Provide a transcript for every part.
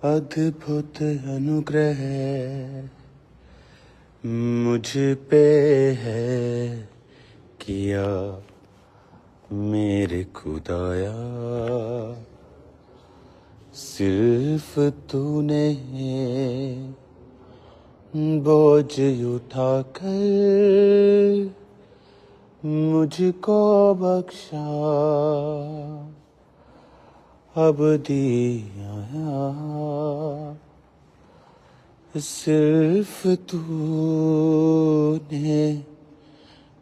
अद्भुत अनुग्रह मुझ पे है किया मेरे खुदाया। सिर्फ तूने बोझ उठाकर मुझको बख्शा, अब दिया सिर्फ तूने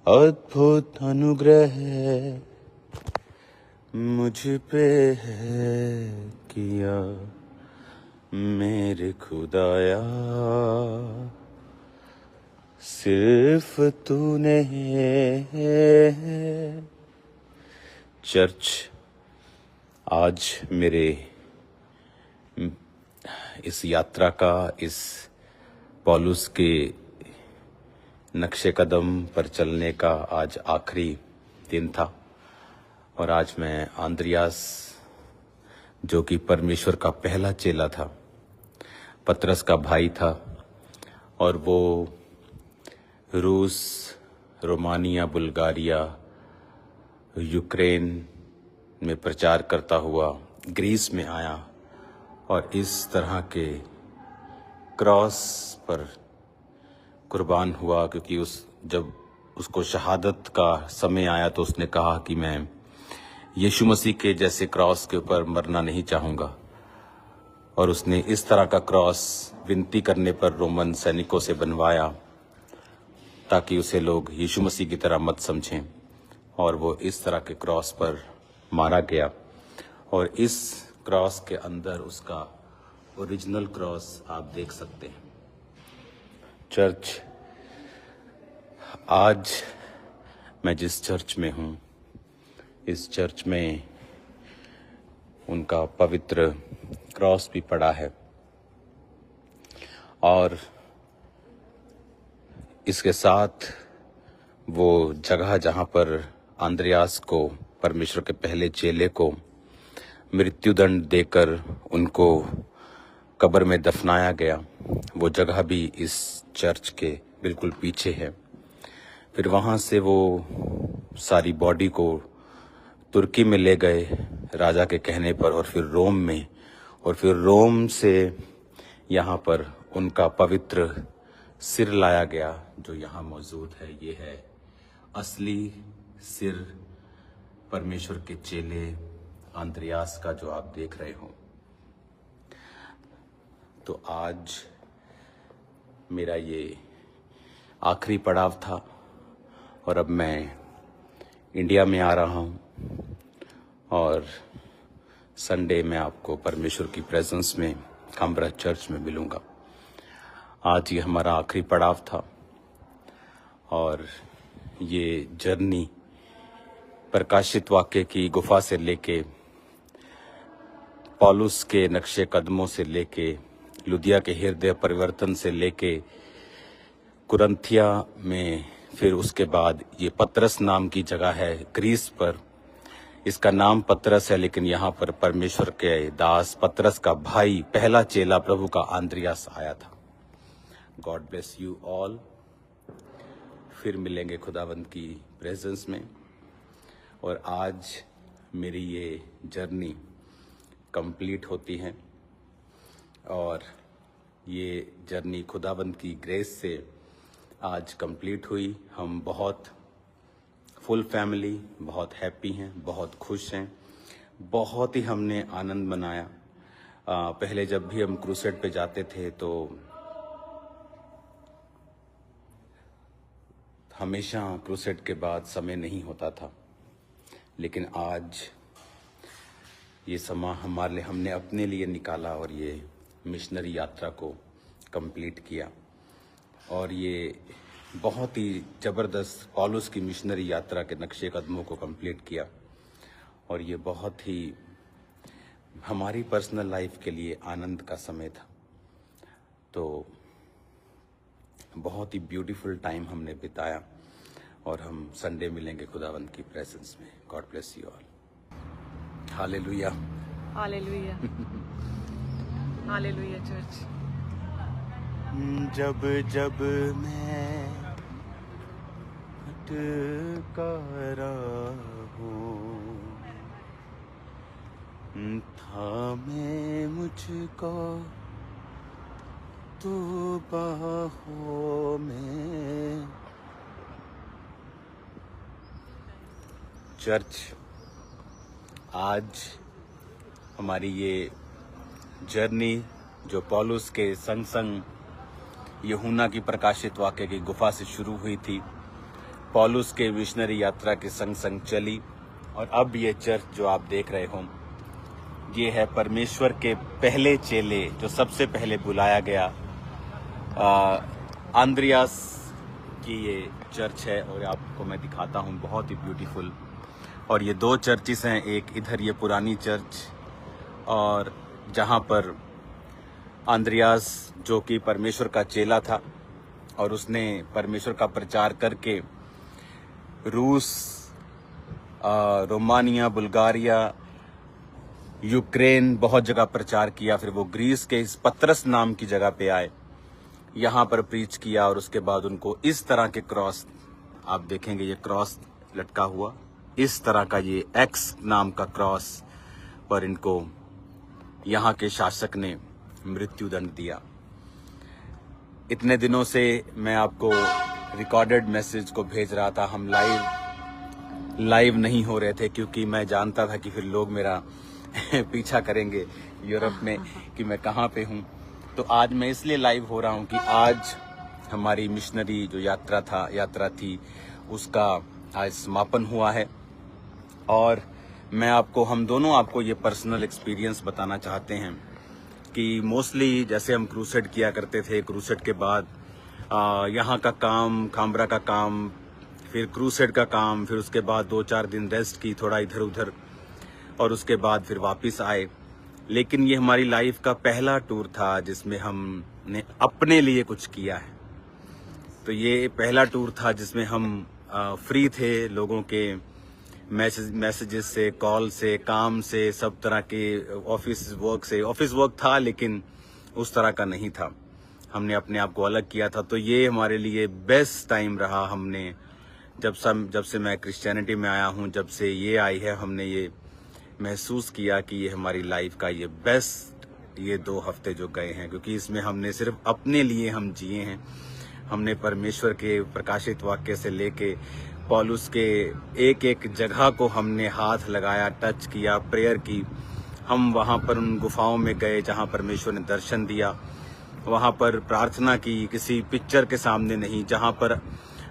अद्भुत अनुग्रह मुझ पे है किया मेरे खुदाया। सिर्फ तूने। चर्च, आज मेरे इस यात्रा का, इस पौलुस के नक्शे कदम पर चलने का आज आखिरी दिन था। और आज मैं आंद्रियास, जो कि परमेश्वर का पहला चेला था, पतरस का भाई था, और वो रूस, रोमानिया, बुल्गारिया, यूक्रेन में प्रचार करता हुआ ग्रीस में आया और इस तरह के क्रॉस पर कुर्बान हुआ, क्योंकि जब उसको शहादत का समय आया तो उसने कहा कि मैं यीशु मसीह के जैसे क्रॉस के ऊपर मरना नहीं चाहूँगा। और उसने इस तरह का क्रॉस विनती करने पर रोमन सैनिकों से बनवाया ताकि उसे लोग यीशु मसीह की तरह मत समझें, और वो इस तरह के क्रॉस पर मारा गया। और इस क्रॉस के अंदर उसका ओरिजिनल क्रॉस आप देख सकते हैं। चर्च, आज मैं जिस चर्च में हूँ, इस चर्च में उनका पवित्र क्रॉस भी पड़ा है, और इसके साथ वो जगह जहाँ पर आंद्रियास को, परमेश्वर के पहले चेले को, मृत्युदंड देकर उनको कब्र में दफनाया गया, वो जगह भी इस चर्च के बिल्कुल पीछे है। फिर वहाँ से वो सारी बॉडी को तुर्की में ले गए राजा के कहने पर, और फिर रोम में, और फिर रोम से यहाँ पर उनका पवित्र सिर लाया गया, जो यहाँ मौजूद है। ये है असली सिर परमेश्वर के चेले आंद्रियास का, जो आप देख रहे हो। तो आज मेरा ये आखिरी पड़ाव था, और अब मैं इंडिया में आ रहा हूँ, और संडे में आपको परमेश्वर की प्रेजेंस में काम्ब्रा चर्च में मिलूँगा। आज ये हमारा आखिरी पड़ाव था, और ये जर्नी प्रकाशित वाक्य की गुफा से लेके, पौलुस के नक्शे कदमों से लेके, लुदिया के हृदय परिवर्तन से लेके, कुरंथिया में, फिर उसके बाद ये पतरस नाम की जगह है ग्रीस पर। इसका नाम पतरस है, लेकिन यहाँ पर परमेश्वर के दास पतरस का भाई, पहला चेला प्रभु का आंद्रियास आया था। God bless you all. फिर मिलेंगे खुदावंद की प्रेजेंस में। और आज मेरी ये जर्नी कंप्लीट होती है, और ये जर्नी खुदावंद की ग्रेस से आज कंप्लीट हुई। हम बहुत फुल फैमिली, बहुत हैप्पी हैं, बहुत खुश हैं, बहुत ही हमने आनंद मनाया। पहले जब भी हम क्रूसेड पे जाते थे तो हमेशा क्रूसेड के बाद समय नहीं होता था, लेकिन आज ये समा हमने अपने लिए निकाला और ये मिशनरी यात्रा को कंप्लीट किया। और ये बहुत ही ज़बरदस्त पौलुस की मिशनरी यात्रा के नक्शे कदमों को कंप्लीट किया, और ये बहुत ही हमारी पर्सनल लाइफ के लिए आनंद का समय था। तो बहुत ही ब्यूटीफुल टाइम हमने बिताया, और हम संडे मिलेंगे खुदावंद की प्रेजेंस में। God bless you all. Hallelujah, hallelujah. Hallelujah church. जब जब मैं भटका हूँ, थामे मुझको तू बाहों में। चर्च, आज हमारी ये जर्नी जो पौलुस के संग संग यूहन्ना की प्रकाशित वाक्य की गुफा से शुरू हुई थी, पौलुस के मिशनरी यात्रा के संग संग चली, और अब ये चर्च जो आप देख रहे हो, ये है परमेश्वर के पहले चेले जो सबसे पहले बुलाया गया आंद्रियास की ये चर्च है। और आपको मैं दिखाता हूँ, बहुत ही ब्यूटीफुल। और ये दो चर्चिस हैं, एक इधर ये पुरानी चर्च, और जहाँ पर आंद्रियास जो कि परमेश्वर का चेला था और उसने परमेश्वर का प्रचार करके रूस, रोमानिया, बुल्गारिया, यूक्रेन, बहुत जगह प्रचार किया। फिर वो ग्रीस के इस पतरस नाम की जगह पे आए, यहाँ पर प्रीच किया, और उसके बाद उनको इस तरह के क्रॉस, आप देखेंगे ये क्रॉस लटका हुआ, इस तरह का ये एक्स नाम का क्रॉस पर इनको यहाँ के शासक ने मृत्युदंड दिया। इतने दिनों से मैं आपको रिकॉर्डेड मैसेज को भेज रहा था, हम लाइव नहीं हो रहे थे क्योंकि मैं जानता था कि फिर लोग मेरा पीछा करेंगे यूरोप में कि मैं कहाँ पे हूँ। तो आज मैं इसलिए लाइव हो रहा हूँ कि आज हमारी मिशनरी जो यात्रा थी उसका आज समापन हुआ है, और मैं हम दोनों आपको ये पर्सनल एक्सपीरियंस बताना चाहते हैं कि मोस्टली जैसे हम क्रूसेड किया करते थे, क्रूसेड के बाद यहाँ का काम, खामरा का काम, फिर क्रूसेड का काम, फिर उसके बाद 2-4 दिन रेस्ट की, थोड़ा इधर उधर, और उसके बाद फिर वापस आए। लेकिन ये हमारी लाइफ का पहला टूर था जिसमें हमने अपने लिए कुछ किया है। तो ये पहला टूर था जिसमें हम फ्री थे लोगों के मैसेजेस से, कॉल से, काम से, सब तरह के ऑफिस वर्क था, लेकिन उस तरह का नहीं था। हमने अपने आप को अलग किया था। तो ये हमारे लिए बेस्ट टाइम रहा। हमने जब से मैं क्रिश्चियनिटी में आया हूँ, जब से ये आई है, हमने ये महसूस किया कि ये हमारी लाइफ का ये बेस्ट ये 2 हफ्ते जो गए हैं, क्योंकि इसमें हमने सिर्फ अपने लिए हम जिए हैं। हमने परमेश्वर के प्रकाशित वाक्य से लेके पौलुस के एक एक जगह को हमने हाथ लगाया, टच किया, प्रेयर की। हम वहाँ पर उन गुफाओं में गए जहाँ परमेश्वर ने दर्शन दिया, वहाँ पर प्रार्थना की, किसी पिक्चर के सामने नहीं। जहाँ पर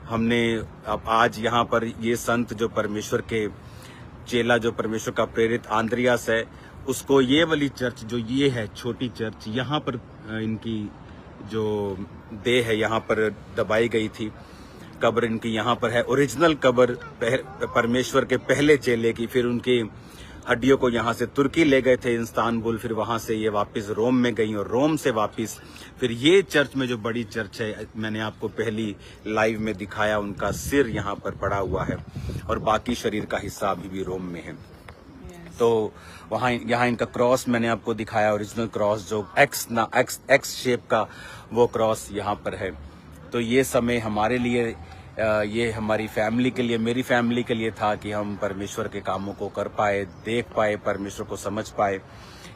हमने अब आज यहाँ पर ये संत जो परमेश्वर के चेला, जो परमेश्वर का प्रेरित आंद्रियास है, उसको ये वाली चर्च जो ये है छोटी चर्च, यहाँ पर इनकी जो देह है यहाँ पर दबाई गई थी, कब्र इनकी यहाँ पर है, ओरिजिनल कब्र परमेश्वर के पहले चेले की। फिर उनकी हड्डियों को यहाँ से तुर्की ले गए थे, इस्तांबुल, फिर वहाँ से ये वापस रोम में गई, और रोम से वापस फिर ये चर्च में जो बड़ी चर्च है, मैंने आपको पहली लाइव में दिखाया, उनका सिर यहाँ पर पड़ा हुआ है और बाकी शरीर का हिस्सा अभी भी रोम में है। तो वहाँ यहाँ इनका क्रॉस मैंने आपको दिखाया, ओरिजिनल क्रॉस जो एक्स शेप का वो क्रॉस यहाँ पर है। तो ये समय हमारे लिए, ये हमारी फैमिली के लिए, मेरी फैमिली के लिए था कि हम परमेश्वर के कामों को कर पाए, देख पाए, परमेश्वर को समझ पाए,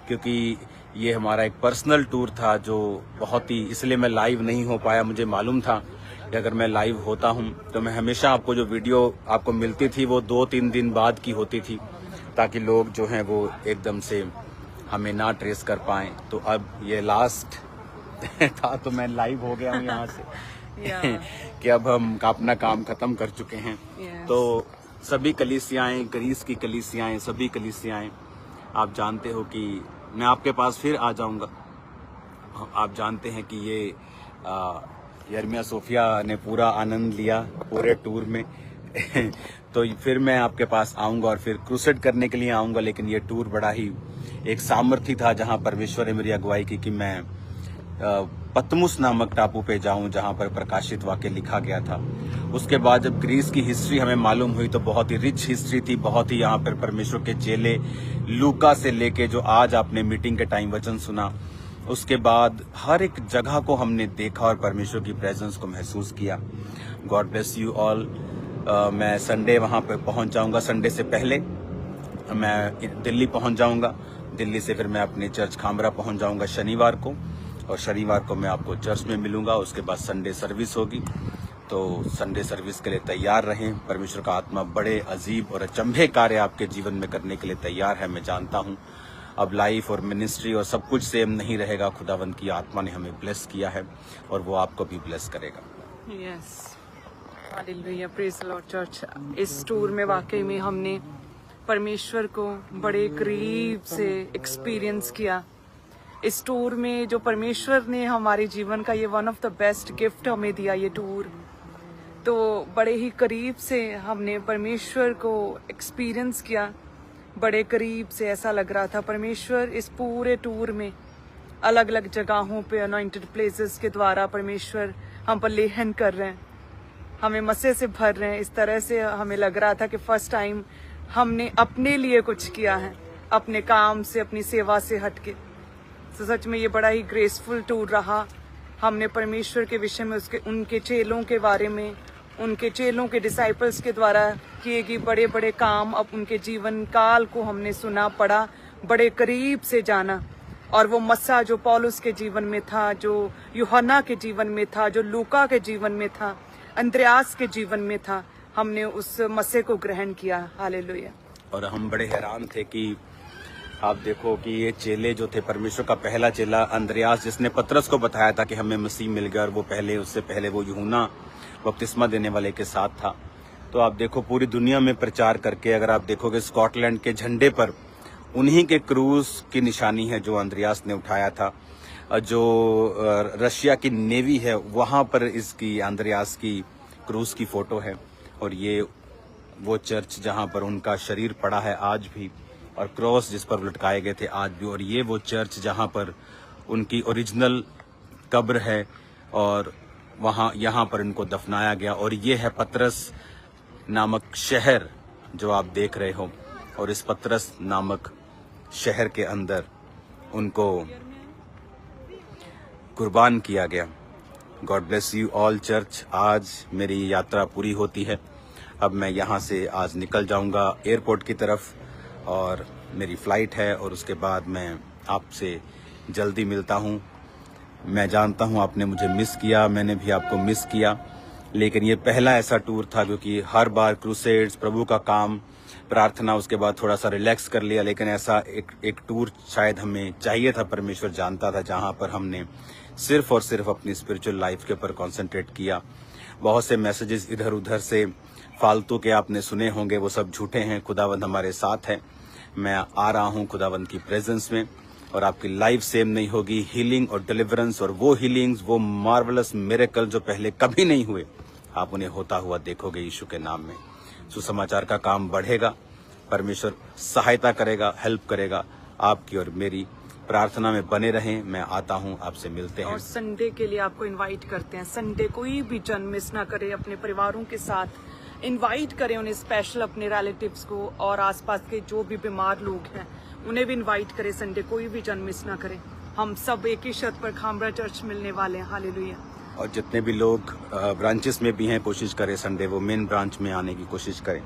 क्योंकि ये हमारा एक पर्सनल टूर था जो बहुत ही, इसलिए मैं लाइव नहीं हो पाया। मुझे मालूम था कि अगर मैं लाइव होता हूँ तो मैं हमेशा आपको जो वीडियो आपको मिलती थी वो 2-3 दिन बाद की होती थी, ताकि लोग जो हैं वो एकदम से हमें ना ट्रेस कर पाएं। तो अब ये लास्ट था तो मैं लाइव हो गया हूँ यहाँ से कि अब हम अपना काम खत्म कर चुके हैं। तो सभी कलीसियाएं, ग्रीस की कलीसियाएं, सभी कलीसियाएं, आप जानते हो कि मैं आपके पास फिर आ जाऊंगा। आप जानते हैं कि ये यर्मिया सोफिया ने पूरा आनंद लिया पूरे टूर में तो फिर मैं आपके पास आऊंगा और फिर क्रूसेड करने के लिए आऊंगा। लेकिन ये टूर बड़ा ही एक सामर्थ्य था जहां परमेश्वर ने मेरी अगुवाई की कि मैं पतमुस नामक टापू पे जाऊं जहां पर प्रकाशित वाक्य लिखा गया था। उसके बाद जब ग्रीस की हिस्ट्री हमें मालूम हुई तो बहुत ही रिच हिस्ट्री थी, बहुत ही यहाँ पर परमेश्वर के चेले लूका से लेके जो आज आपने मीटिंग के टाइम वचन सुना, उसके बाद हर एक जगह को हमने देखा और परमेश्वर की प्रेजेंस को महसूस किया। God bless you all. मैं संडे वहाँ पे पहुँच जाऊँगा। संडे से पहले मैं दिल्ली पहुँच जाऊँगा। दिल्ली से फिर मैं अपने चर्च खामरा पहुँच जाऊँगा शनिवार को, और शनिवार को मैं आपको चर्च में मिलूँगा। उसके बाद संडे सर्विस होगी, तो संडे सर्विस के लिए तैयार रहें। परमेश्वर का आत्मा बड़े अजीब और अचंभे कार्य आपके जीवन में करने के लिए तैयार है। मैं जानता हूँ अब लाइफ और मिनिस्ट्री और सब कुछ सेम नहीं रहेगा। खुदावंत की आत्मा ने हमें ब्लेस किया है और वो आपको भी ब्लेस करेगा। Yes, hallelujah, praise the Lord church. इस टूर में वाकई में हमने परमेश्वर को बड़े करीब से एक्सपीरियंस किया। इस टूर में जो परमेश्वर ने हमारे जीवन का ये one of the best gift हमें दिया, ये टूर, तो बड़े ही करीब से हमने परमेश्वर को एक्सपीरियंस किया। बड़े करीब से ऐसा लग रहा था परमेश्वर इस पूरे टूर में अलग अलग जगहों पे अनॉइंटेड प्लेसेस के द्वारा परमेश्वर हम पर लेहन कर रहे हैं, हमें मसे से भर रहे हैं। इस तरह से हमें लग रहा था कि फर्स्ट टाइम हमने अपने लिए कुछ किया है, अपने काम से, अपनी सेवा से हटके। तो सच में ये बड़ा ही ग्रेसफुल टूर रहा। हमने परमेश्वर के विषय में उनके चेलों के बारे में, उनके चेलों के डिसाइपल्स के द्वारा किए गए बड़े बड़े काम, अब उनके जीवन काल को हमने सुना, पढ़ा, बड़े करीब से जाना। और वो मस्सा जो पौलुस के जीवन में था, जो यूहन्ना के जीवन में था, जो लूका के जीवन में था, अंद्रयास के जीवन में था, हमने उस मस्से को ग्रहण किया। हालेलुया। और हम बड़े हैरान थे कि आप देखो कि ये चेले जो थे, परमेश्वर का पहला चेला अंद्रयास, जिसने पतरस को बताया था कि हमें मसीह मिल गया, और वो उससे पहले वो यूहन्ना बपतिस्मा देने वाले के साथ था। तो आप देखो पूरी दुनिया में प्रचार करके, अगर आप देखोगे स्कॉटलैंड के झंडे पर उन्हीं के क्रूज की निशानी है जो अंद्रयास ने उठाया था। जो रशिया की नेवी है वहां पर इसकी अंद्रयास की क्रूज की फोटो है। और ये वो चर्च जहां पर उनका शरीर पड़ा है आज भी, और क्रॉस जिस पर लटकाए गए थे आज भी। और ये वो चर्च जहां पर उनकी ओरिजिनल कब्र है और यहाँ पर इनको दफनाया गया। और ये है पतरस नामक शहर जो आप देख रहे हो, और इस पतरस नामक शहर के अंदर उनको कुर्बान किया गया। God bless you all church. आज मेरी यात्रा पूरी होती है। अब मैं यहाँ से आज निकल जाऊँगा एयरपोर्ट की तरफ, और मेरी फ़्लाइट है, और उसके बाद मैं आपसे जल्दी मिलता हूँ। मैं जानता हूँ आपने मुझे मिस किया, मैंने भी आपको मिस किया, लेकिन ये पहला ऐसा टूर था, क्योंकि हर बार क्रूसेड्स, प्रभु का काम, प्रार्थना, उसके बाद थोड़ा सा रिलैक्स कर लिया। लेकिन ऐसा एक टूर शायद हमें चाहिए था, परमेश्वर जानता था, जहाँ पर हमने सिर्फ और सिर्फ अपनी स्पिरिचुअल लाइफ के ऊपर कॉन्सेंट्रेट किया। बहुत से मैसेजेस इधर उधर से फालतू के आपने सुने होंगे, वो सब झूठे हैं। खुदावंद हमारे साथ है। मैं आ रहा हूँ खुदावंद की प्रेजेंस में, और आपकी लाइफ सेम नहीं होगी। हीलिंग और डिलीवरेंस, और वो हीलिंग्स, वो मार्वलस मिरेकल जो पहले कभी नहीं हुए, आप उन्हें होता हुआ देखोगे यीशु के नाम में। सुसमाचार का काम बढ़ेगा, परमेश्वर सहायता करेगा, हेल्प करेगा आपकी और मेरी। प्रार्थना में बने रहें। मैं आता हूं, आपसे मिलते हैं। और संडे के लिए आपको इनवाइट करते हैं। संडे कोई भी जन मिस ना करे, अपने परिवारों के साथ इनवाइट करें उन्हें, स्पेशल अपने रिलेटिव्स को, और आसपास के जो भी बीमार लोग हैं उन्हें भी इनवाइट करें। संडे कोई भी जन मिस ना करे। हम सब एक ही छत पर खामरा चर्च मिलने वाले हैं। हालेलुया। और जितने भी लोग ब्रांचेस में भी हैं, कोशिश करें संडे वो मेन ब्रांच में आने की कोशिश करें।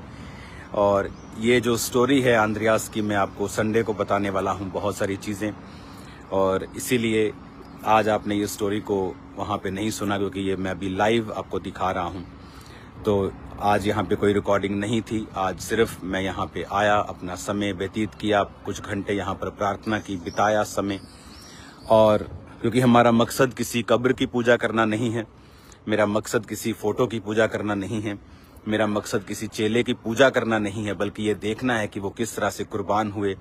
और ये जो स्टोरी है अंद्रयास की, मैं आपको संडे को बताने वाला हूँ बहुत सारी चीज़ें, और इसीलिए आज आपने ये स्टोरी को वहाँ पे नहीं सुना, क्योंकि ये मैं अभी लाइव आपको दिखा रहा हूँ। तो आज यहाँ पे कोई रिकॉर्डिंग नहीं थी। आज सिर्फ मैं यहाँ पे आया, अपना समय व्यतीत किया, कुछ घंटे यहाँ पर प्रार्थना की, बिताया समय। और क्योंकि हमारा मकसद किसी कब्र की पूजा करना नहीं है, मेरा मकसद किसी फोटो की पूजा करना नहीं है, मेरा मकसद किसी चेले की पूजा करना नहीं है, बल्कि ये देखना है कि वो किस तरह से कुर्बान हुए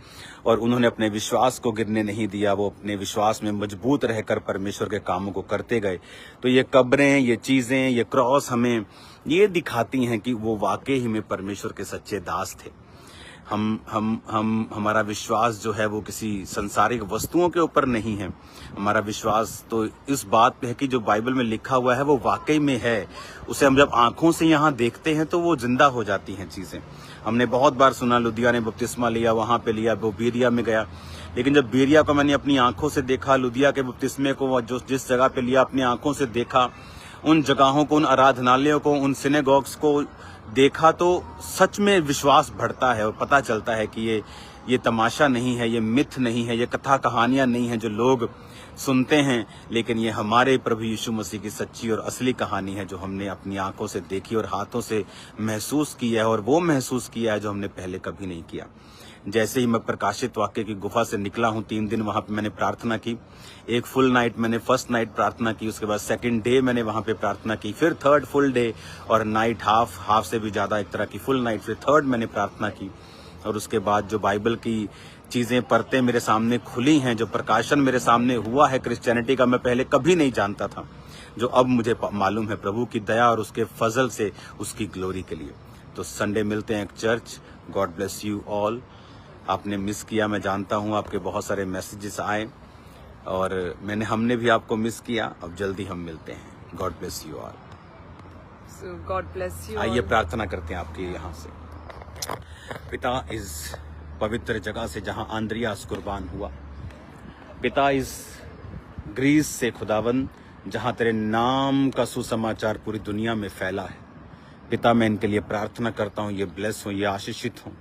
और उन्होंने अपने विश्वास को गिरने नहीं दिया। वो अपने विश्वास में मजबूत रहकर परमेश्वर के कामों को करते गए। तो ये कब्रें, ये चीज़ें, ये क्रॉस हमें ये दिखाती हैं कि वो वाकई ही में परमेश्वर के सच्चे दास थे। हमारा विश्वास जो है वो किसी संसारिक वस्तुओं के ऊपर नहीं है। हमारा विश्वास तो इस बात पे है कि जो बाइबल में लिखा हुआ है वो वाकई में है। उसे हम जब आंखों से यहाँ देखते हैं तो वो जिंदा हो जाती हैं चीजें। हमने बहुत बार सुना लुधिया ने बपतिस्मा लिया, वहां पे लिया, वो बीरिया में गया, लेकिन जब बीरिया को मैंने अपनी आंखों से देखा, लुधिया के बपतिस्मे को जो जिस जगह पे लिया अपनी आंखों से देखा, उन जगहों को, उन आराधनालयों को, उन सिनेगॉग्स को देखा, तो सच में विश्वास बढ़ता है और पता चलता है कि ये तमाशा नहीं है, ये मिथ नहीं है, ये कथा कहानियां नहीं है जो लोग सुनते हैं, लेकिन ये हमारे प्रभु यीशु मसीह की सच्ची और असली कहानी है जो हमने अपनी आंखों से देखी और हाथों से महसूस किया है, और वो महसूस किया है जो हमने पहले कभी नहीं किया। जैसे ही मैं प्रकाशित वाक्य की गुफा से निकला हूँ, 3 दिन वहां पे मैंने प्रार्थना की। एक फुल नाइट मैंने फर्स्ट नाइट प्रार्थना की, उसके बाद सेकंड डे मैंने वहां पे प्रार्थना की, फिर थर्ड फुल डे और नाइट हाफ से भी ज्यादा एक तरह की फुल नाइट, फिर थर्ड मैंने प्रार्थना की। और उसके बाद जो बाइबल की चीजें परतें मेरे सामने खुली हैं, जो प्रकाशन मेरे सामने हुआ है क्रिश्चियनिटी का, मैं पहले कभी नहीं जानता था, जो अब मुझे मालूम है प्रभु की दया और उसके फजल से, उसकी ग्लोरी के लिए। तो संडे मिलते हैं एक church. God bless you all. आपने मिस किया, मैं जानता हूं, आपके बहुत सारे मैसेजेस आए और हमने भी आपको मिस किया। अब जल्दी हम मिलते हैं। God bless you all. God bless you. आइए प्रार्थना करते हैं आपके यहाँ से। पिता, इस पवित्र जगह से जहां आंद्रियास कुर्बान हुआ, पिता, इस ग्रीस से खुदावन जहां तेरे नाम का सुसमाचार पूरी दुनिया में फैला है, पिता मैं इनके लिए प्रार्थना करता हूं, ये ब्लेस हो, ये आशीषित हो।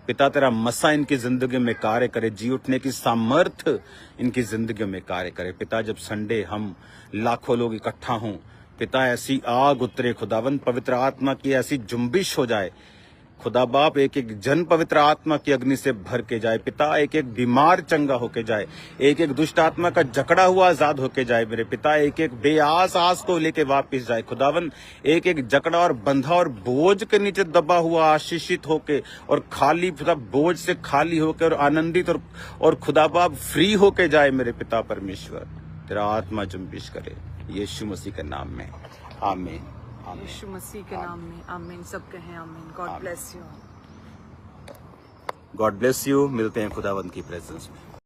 पिता, तेरा मसा इनकी जिंदगी में कार्य करे, जी उठने की सामर्थ्य इनकी जिंदगी में कार्य करे। पिता, जब संडे हम लाखों लोग इकट्ठा हों, पिता ऐसी आग उतरे खुदावन, पवित्र आत्मा की ऐसी जुम्बिश हो जाए खुदा बाप, एक एक जन पवित्र आत्मा की अग्नि से भर के जाए। पिता, एक एक बीमार चंगा होके जाए, एक एक दुष्ट आत्मा का जकड़ा हुआ आजाद होके जाए मेरे पिता, एक एक बेआस आस को लेके वापिस जाए खुदावन, एक एक जकड़ा और बंधा और बोझ के नीचे दबा हुआ आशीषित होके और खाली, पिता बोझ से खाली होके और आनंदित और खुदा बाप फ्री होके जाए मेरे पिता परमेश्वर। तेरा आत्मा जुम्बिश करे यीशु मसीह के नाम में, आमीन। यीशु मसीह के नाम में आमीन। सब कहें आमीन। God bless you. God bless you. मिलते हैं खुदावंत की प्रेजेंस में।